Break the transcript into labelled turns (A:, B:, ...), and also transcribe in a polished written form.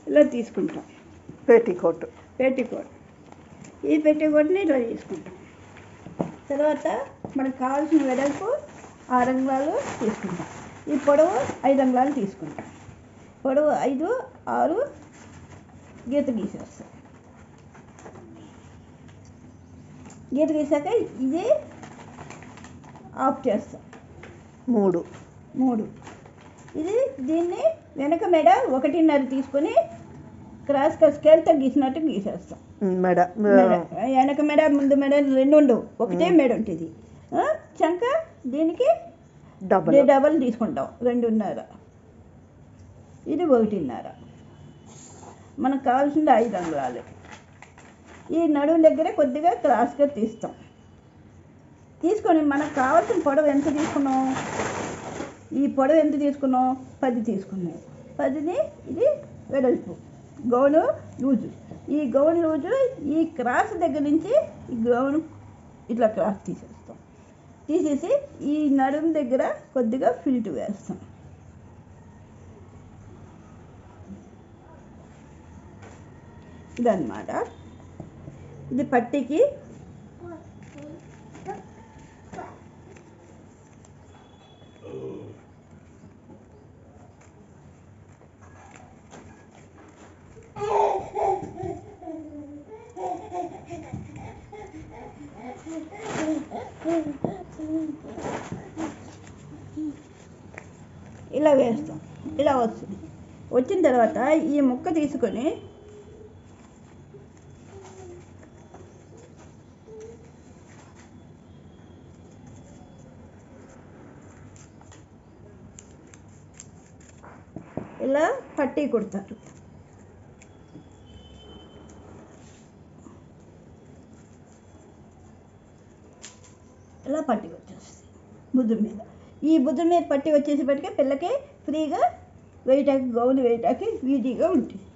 A: ఇలా తీసుకుంటాం.
B: పెట్టికోట్
A: ఈ పెట్టికోట్ని ఇలా తీసుకుంటాం. తర్వాత మనకు కావాల్సిన వెడల్పు 6 అంగుళాలు తీసుకుంటాం. ఈ పొడవు 5 అంగుళాలు తీసుకుంటాం. పొడవు 5, 6 గీత గీసేస్తాం. గీత గీసాక ఇది ఆఫ్ చేస్తాం. 3 ఇది దీన్ని వెనక మెడ 1.5 తీసుకొని క్రాస్గా స్కేల్తో గీసినట్టు గీసేస్తాం. వెనక మెడ ముందు మెడ 2 ఉండవు, ఒకటే మెడ ఉంటుంది. చంక దీనికి డబల్ తీసుకుంటాం. 2.5, ఇది 1.5. మనకు కావాల్సింది 5 అంగుళాలు. ఈ నడుము దగ్గర కొద్దిగా క్రాస్గా తీస్తాం. తీసుకొని మనకు కావాల్సిన పొడవు ఎంత తీసుకున్నాం, ఈ పొడవు ఎంత తీసుకున్నాం, 10 తీసుకున్నాం. 10ని ఇది వెడల్పు, గౌను లూజు. ఈ గౌను లూజు ఈ క్రాస్ దగ్గర నుంచి ఈ గౌను ఇట్లా క్రాస్ తీసేస్తాం. తీసేసి ఈ నడుము దగ్గర కొద్దిగా ఫిల్ట్ వేస్తాం. ఇదన్నమాట. ఇది పట్టీకి ఇలా వేస్తాం. ఇలా వస్తుంది. వచ్చిన తర్వాత ఈ ముక్క తీసుకొని ఇలా పట్టీ కుడతారు. ఇలా పట్టీ వచ్చేస్తుంది భుజం మీద. ఈ భుజం మీద పట్టీ వచ్చేసేపటికే పిల్లకి ఫ్రీగా వేయటానికి, గౌను వేయటానికి ఈజీగా ఉంటుంది.